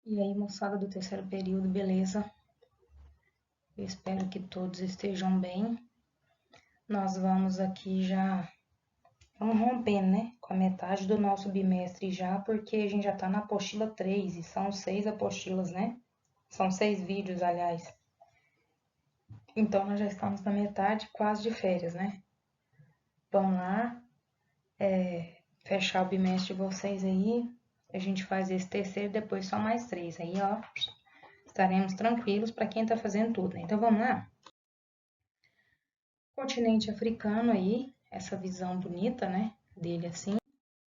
E aí, moçada do terceiro período, beleza? Eu espero que todos estejam bem. Nós vamos aqui vamos rompendo, né? Com a metade do nosso bimestre já, porque a gente já tá na apostila 3 e são 6 apostilas, né? São 6 vídeos, aliás. Então, nós já estamos na metade, quase de férias, né? Vamos lá, fechar o bimestre de vocês aí. A gente faz esse terceiro, depois só mais 3. Aí, ó, estaremos tranquilos para quem tá fazendo tudo, né? Então, vamos lá? Continente africano aí, essa visão bonita, né, dele assim,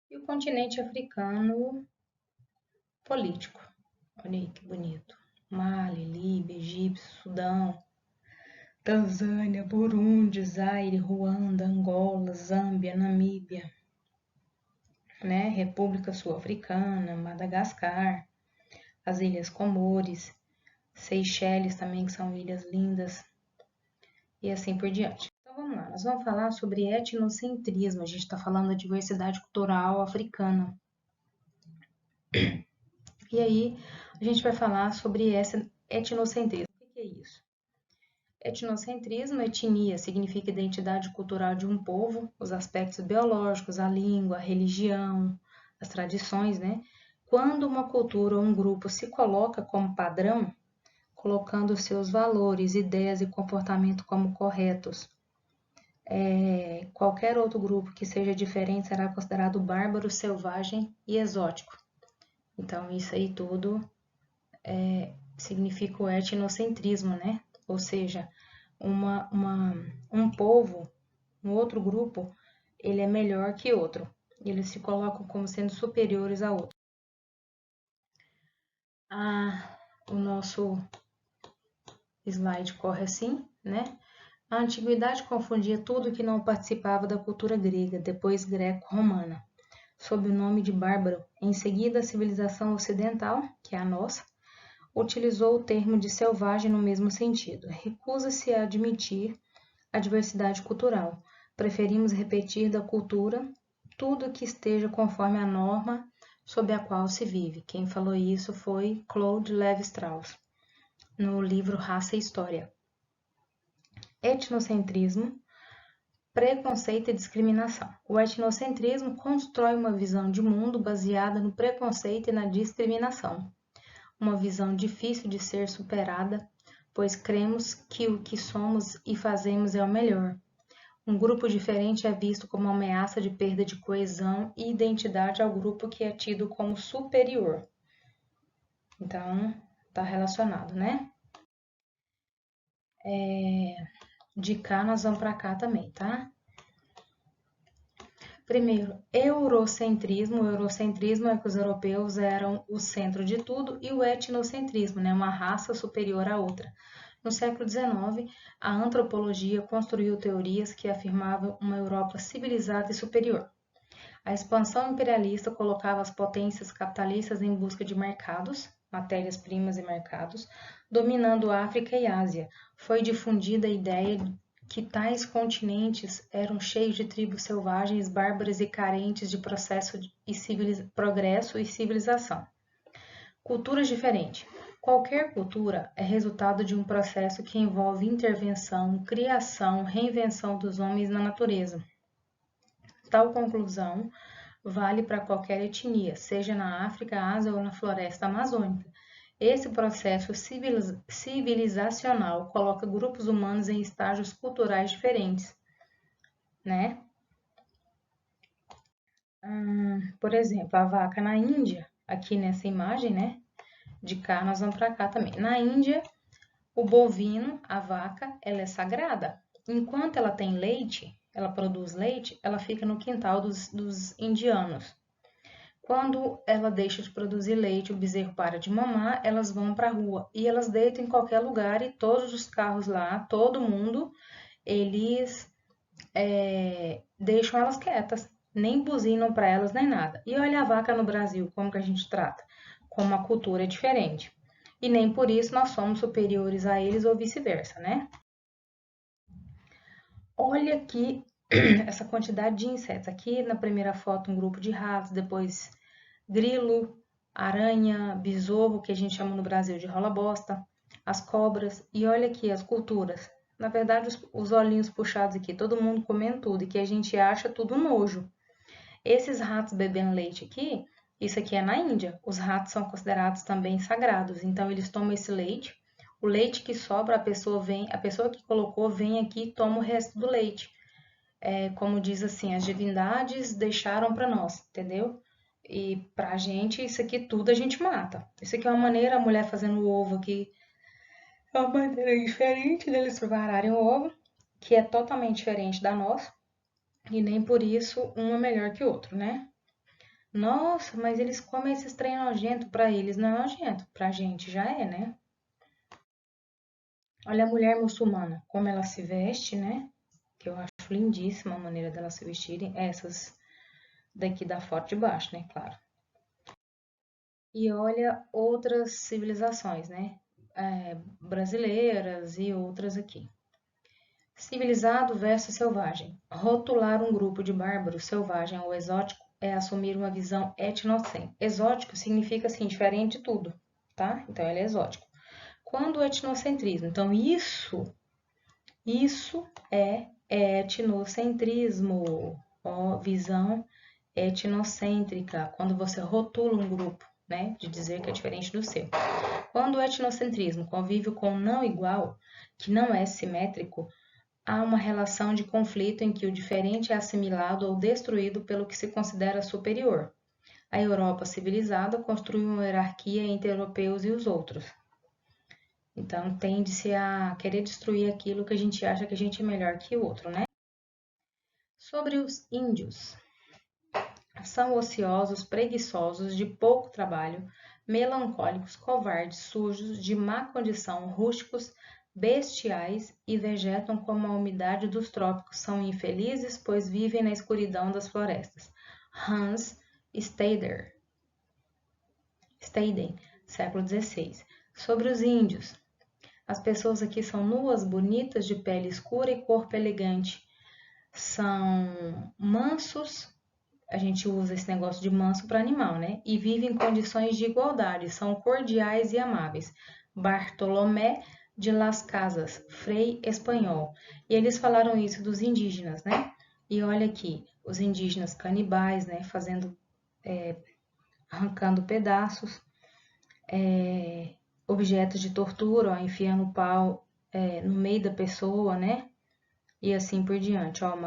e o continente africano político. Olha aí que bonito. Mali, Líbia, Egito, Sudão, Tanzânia, Burundi, Zaire, Ruanda, Angola, Zâmbia, Namíbia, né, República Sul-Africana, Madagascar, as Ilhas Comores, Seychelles também, que são ilhas lindas, e assim por diante. Então vamos lá, nós vamos falar sobre etnocentrismo, a gente está falando da diversidade cultural africana. E aí a gente vai falar sobre esse etnocentrismo. O que é isso? Etnocentrismo, etnia, significa identidade cultural de um povo, os aspectos biológicos, a língua, a religião, as tradições, né? Quando uma cultura ou um grupo se coloca como padrão, colocando seus valores, ideias e comportamento como corretos, qualquer outro grupo que seja diferente será considerado bárbaro, selvagem e exótico. Então, isso aí tudo significa o etnocentrismo, né? Ou seja, um povo, um outro grupo, ele é melhor que outro. Eles se colocam como sendo superiores a outro. O nosso slide corre assim, né? A antiguidade confundia tudo que não participava da cultura grega, depois greco-romana, sob o nome de bárbaro. Em seguida, a civilização ocidental, que é a nossa, utilizou o termo de selvagem no mesmo sentido. Recusa-se a admitir a diversidade cultural. Preferimos repetir da cultura tudo que esteja conforme a norma sob a qual se vive. Quem falou isso foi Claude Lévi-Strauss, no livro Raça e História. Etnocentrismo, preconceito e discriminação. O etnocentrismo constrói uma visão de mundo baseada no preconceito e na discriminação. Uma visão difícil de ser superada, pois cremos que o que somos e fazemos é o melhor. Um grupo diferente é visto como uma ameaça de perda de coesão e identidade ao grupo que é tido como superior. Então, está relacionado, né? De cá nós vamos para cá também, tá? Primeiro, eurocentrismo. O eurocentrismo é que os europeus eram o centro de tudo, e o etnocentrismo, né? Uma raça superior à outra. No século XIX, a antropologia construiu teorias que afirmavam uma Europa civilizada e superior. A expansão imperialista colocava as potências capitalistas em busca de mercados, matérias-primas e mercados, dominando África e Ásia. Foi difundida a ideia que tais continentes eram cheios de tribos selvagens, bárbaras e carentes de progresso e civilização. Culturas diferentes. Qualquer cultura é resultado de um processo que envolve intervenção, criação, reinvenção dos homens na natureza. Tal conclusão vale para qualquer etnia, seja na África, Ásia ou na floresta amazônica. Esse processo civilizacional coloca grupos humanos em estágios culturais diferentes, né? Por exemplo, a vaca na Índia, aqui nessa imagem, né? De cá nós vamos para cá também. Na Índia, o bovino, a vaca, ela é sagrada. Enquanto ela tem leite, ela produz leite, ela fica no quintal dos indianos. Quando ela deixa de produzir leite, o bezerro para de mamar, elas vão para a rua e elas deitam em qualquer lugar e todos os carros lá, todo mundo, eles deixam elas quietas, nem buzinam para elas nem nada. E olha a vaca no Brasil, como que a gente trata? Com uma cultura diferente. E nem por isso nós somos superiores a eles ou vice-versa, né? Olha aqui essa quantidade de insetos. Aqui na primeira foto um grupo de ratos, depois grilo, aranha, besouro, que a gente chama no Brasil de rola-bosta, as cobras, e olha aqui as culturas. Na verdade, os olhinhos puxados aqui, todo mundo comendo tudo, e que a gente acha tudo nojo. Esses ratos bebendo leite aqui, isso aqui é na Índia. Os ratos são considerados também sagrados, então eles tomam esse leite. O leite que sobra, a pessoa que colocou vem aqui e toma o resto do leite. Como diz assim, as divindades deixaram para nós, entendeu? E pra gente, isso aqui tudo a gente mata. Isso aqui é uma maneira, a mulher fazendo o ovo aqui, é uma maneira diferente deles prepararem o ovo, que é totalmente diferente da nossa, e nem por isso um é melhor que o outro, né? Nossa, mas eles comem esses trem nojento, pra eles não é nojento, pra gente já é, né? Olha a mulher muçulmana, como ela se veste, né? Que eu acho lindíssima a maneira dela se vestirem, essas daqui da foto de baixo, né? Claro. E olha outras civilizações, né? Brasileiras e outras aqui. Civilizado versus selvagem. Rotular um grupo de bárbaros, selvagem ou exótico é assumir uma visão etnocêntrica. Exótico significa assim, diferente de tudo, tá? Então ele é exótico. Quando o etnocentrismo, então isso é etnocentrismo, ó, visão etnocêntrica, quando você rotula um grupo, né, de dizer que é diferente do seu. Quando o etnocentrismo convive com o não igual, que não é simétrico, há uma relação de conflito em que o diferente é assimilado ou destruído pelo que se considera superior. A Europa civilizada construiu uma hierarquia entre europeus e os outros. Então, tende-se a querer destruir aquilo que a gente acha que a gente é melhor que o outro, né? Sobre os índios. São ociosos, preguiçosos, de pouco trabalho, melancólicos, covardes, sujos, de má condição, rústicos, bestiais e vegetam como a umidade dos trópicos. São infelizes, pois vivem na escuridão das florestas. Hans Staden, século XVI. Sobre os índios. As pessoas aqui são nuas, bonitas, de pele escura e corpo elegante. São mansos, a gente usa esse negócio de manso para animal, né? E vivem em condições de igualdade, são cordiais e amáveis. Bartolomé de Las Casas, frei espanhol. E eles falaram isso dos indígenas, né? E olha aqui, os indígenas canibais, né? Arrancando pedaços, objetos de tortura, ó, enfiando o pau no meio da pessoa, né? E assim por diante, ó,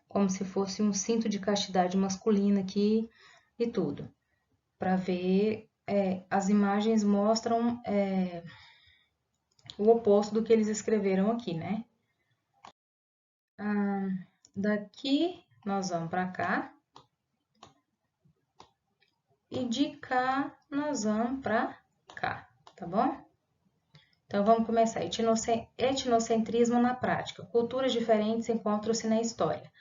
como se fosse um cinto de castidade masculina aqui e tudo. Para ver, as imagens mostram o oposto do que eles escreveram aqui, né? Daqui nós vamos para cá e de cá nós vamos para cá, tá bom? Então vamos começar. Etnocentrismo na prática. Culturas diferentes encontram-se na história.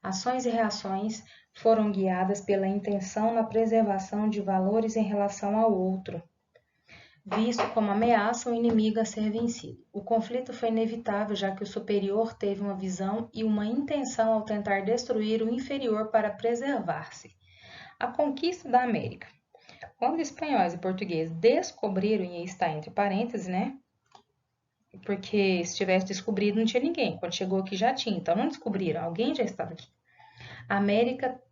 Ações e reações foram guiadas pela intenção na preservação de valores em relação ao outro, visto como ameaça ou inimigo a ser vencido. O conflito foi inevitável, já que o superior teve uma visão e uma intenção ao tentar destruir o inferior para preservar-se. A conquista da América. Quando espanhóis e portugueses descobriram, e aí está entre parênteses, né? Porque se tivesse descobrido não tinha ninguém. Quando chegou aqui já tinha, então não descobriram, alguém já estava aqui. A América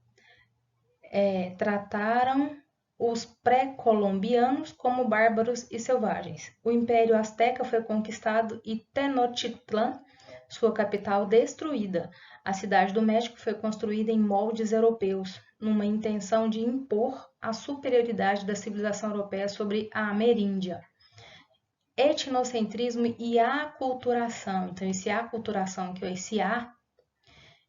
trataram os pré-colombianos como bárbaros e selvagens. O Império Azteca foi conquistado e Tenochtitlan, sua capital, destruída. A cidade do México foi construída em moldes europeus, numa intenção de impor a superioridade da civilização europeia sobre a ameríndia. Etnocentrismo e aculturação. Então, esse aculturação, que é esse A,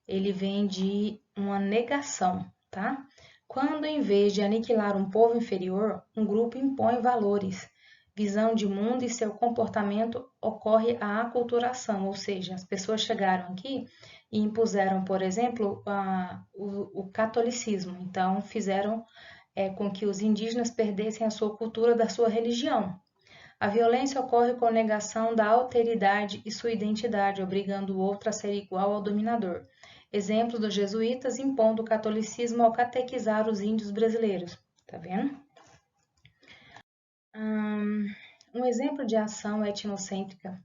ele vem de uma negação, tá? Quando, em vez de aniquilar um povo inferior, um grupo impõe valores, visão de mundo e seu comportamento, ocorre a aculturação, ou seja, as pessoas chegaram aqui e impuseram, por exemplo, o catolicismo. Então, fizeram com que os indígenas perdessem a sua cultura da sua religião. A violência ocorre com negação da alteridade e sua identidade, obrigando o outro a ser igual ao dominador. Exemplo dos jesuítas impondo o catolicismo ao catequizar os índios brasileiros. Tá vendo? Um exemplo de ação etnocêntrica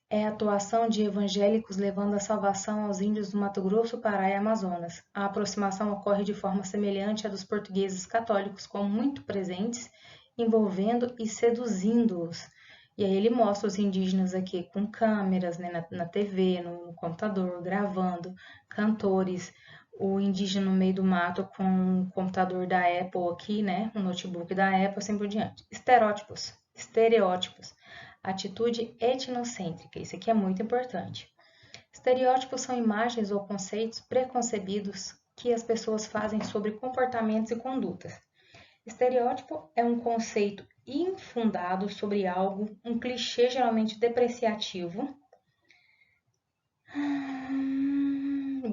é a atuação de evangélicos levando a salvação aos índios do Mato Grosso, Pará e Amazonas. A aproximação ocorre de forma semelhante à dos portugueses católicos, como muito presentes, envolvendo e seduzindo-os. E aí ele mostra os indígenas aqui com câmeras, né, na TV, no computador, gravando, cantores, o indígena no meio do mato com um computador da Apple aqui, né, um notebook da Apple, assim por diante. Estereótipos. Atitude etnocêntrica, isso aqui é muito importante. Estereótipos são imagens ou conceitos preconcebidos que as pessoas fazem sobre comportamentos e condutas. Estereótipo é um conceito infundado sobre algo, um clichê geralmente depreciativo,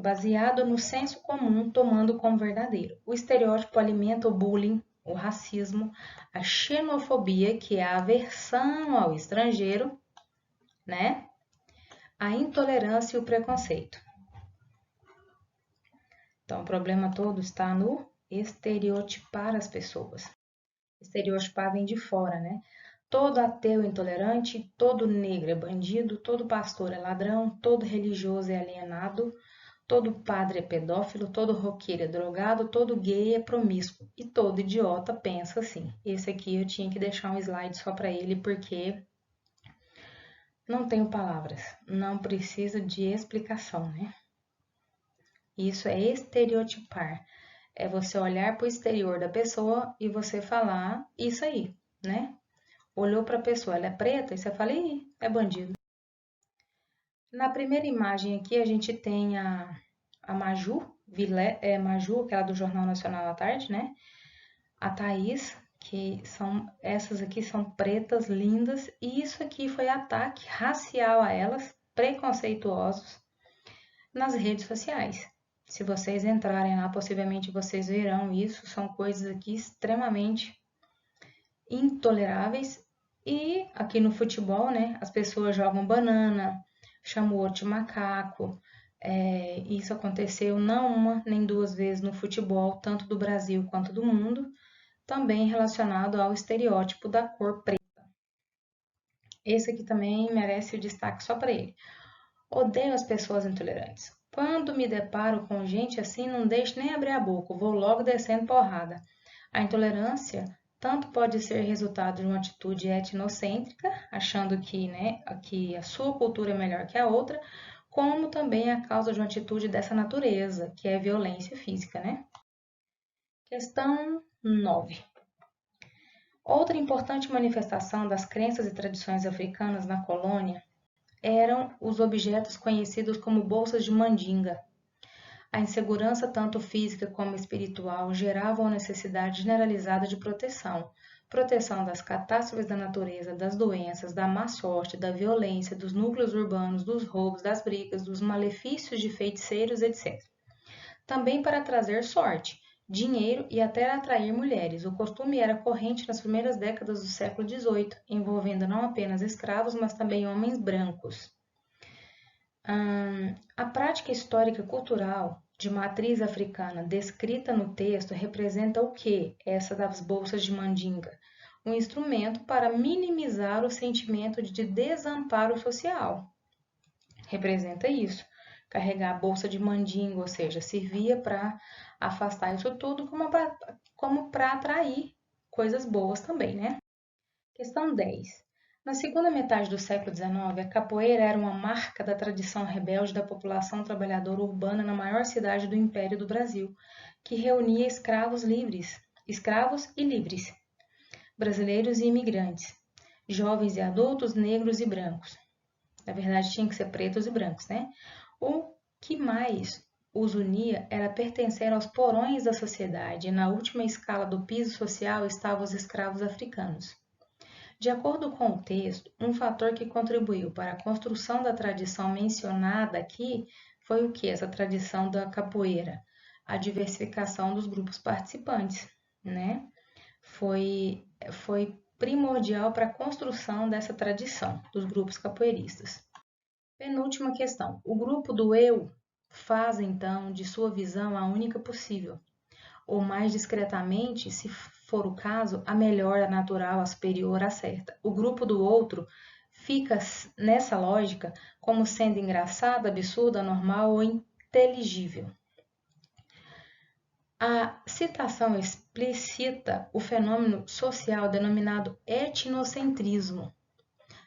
baseado no senso comum, tomando como verdadeiro. O estereótipo alimenta o bullying, o racismo, a xenofobia, que é a aversão ao estrangeiro, né? A intolerância e o preconceito. Então, o problema todo está no estereotipar as pessoas. Estereotipar vem de fora, né? Todo ateu é intolerante, todo negro é bandido, todo pastor é ladrão, todo religioso é alienado, todo padre é pedófilo, todo roqueiro é drogado, todo gay é promíscuo e todo idiota pensa assim. Esse aqui eu tinha que deixar um slide só para ele porque não tenho palavras, não precisa de explicação, né? Isso é estereotipar. É você olhar para o exterior da pessoa e você falar isso aí, né? Olhou para a pessoa, ela é preta, e você fala, ih, é bandido. Na primeira imagem aqui a gente tem a Maju, Maju, aquela do Jornal Nacional à Tarde, né? A Thaís, essas aqui são pretas, lindas, e isso aqui foi ataque racial a elas, preconceituosos, nas redes sociais. Se vocês entrarem lá, possivelmente vocês verão isso, são coisas aqui extremamente intoleráveis. E aqui no futebol, né, as pessoas jogam banana, chamam o outro de macaco. Isso aconteceu não uma nem duas vezes no futebol, tanto do Brasil quanto do mundo, também relacionado ao estereótipo da cor preta. Esse aqui também merece o destaque só para ele. Odeio as pessoas intolerantes. Quando me deparo com gente assim, não deixo nem abrir a boca, vou logo descendo porrada. A intolerância tanto pode ser resultado de uma atitude etnocêntrica, achando que a sua cultura é melhor que a outra, como também a causa de uma atitude dessa natureza, que é violência física, né? Questão 9. Outra importante manifestação das crenças e tradições africanas na colônia eram os objetos conhecidos como bolsas de mandinga. A insegurança, tanto física como espiritual, geravam a necessidade generalizada de proteção. Proteção das catástrofes da natureza, das doenças, da má sorte, da violência, dos núcleos urbanos, dos roubos, das brigas, dos malefícios de feiticeiros, etc. Também para trazer sorte, dinheiro e até atrair mulheres. O costume era corrente nas primeiras décadas do século XVIII, envolvendo não apenas escravos, mas também homens brancos. A prática histórica cultural de matriz africana descrita no texto representa o que? Essa das bolsas de mandinga. Um instrumento para minimizar o sentimento de desamparo social. Representa isso. Carregar a bolsa de mandinga, ou seja, servia para afastar isso tudo, como para atrair coisas boas também, né? Questão 10. Na segunda metade do século XIX, a capoeira era uma marca da tradição rebelde da população trabalhadora urbana na maior cidade do Império do Brasil, que reunia escravos e livres, brasileiros e imigrantes, jovens e adultos, negros e brancos. Na verdade, tinha que ser pretos e brancos, né? O que mais os unia era pertencer aos porões da sociedade, e na última escala do piso social estavam os escravos africanos. De acordo com o texto, um fator que contribuiu para a construção da tradição mencionada aqui foi o que? Essa tradição da capoeira, a diversificação dos grupos participantes, né? Foi primordial para a construção dessa tradição dos grupos capoeiristas. Penúltima questão. O grupo do eu faz, então, de sua visão a única possível. ou mais discretamente, se for o caso, a melhor, a natural, a superior, a certa. O grupo do outro fica nessa lógica como sendo engraçado, absurdo, anormal ou inteligível. A citação explicita o fenômeno social denominado etnocentrismo.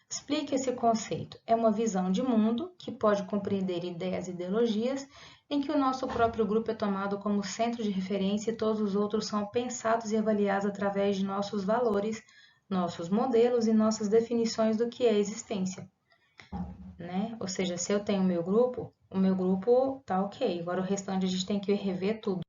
Explique esse conceito. É uma visão de mundo que pode compreender ideias e ideologias em que o nosso próprio grupo é tomado como centro de referência e todos os outros são pensados e avaliados através de nossos valores, nossos modelos e nossas definições do que é existência. Né? Ou seja, se eu tenho o meu grupo tá ok. Agora o restante a gente tem que rever tudo.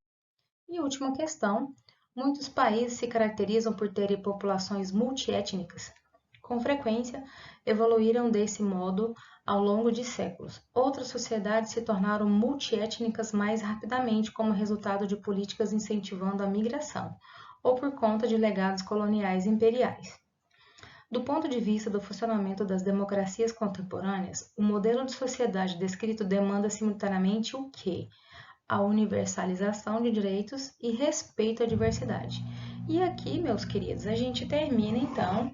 E última questão, muitos países se caracterizam por terem populações multiétnicas. Com frequência, evoluíram desse modo ao longo de séculos. Outras sociedades se tornaram multiétnicas mais rapidamente como resultado de políticas incentivando a migração, ou por conta de legados coloniais imperiais. Do ponto de vista do funcionamento das democracias contemporâneas, o modelo de sociedade descrito demanda simultaneamente o quê? A universalização de direitos e respeito à diversidade. E aqui, meus queridos, a gente termina então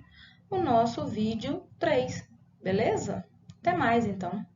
o nosso vídeo 3, beleza? Até mais então!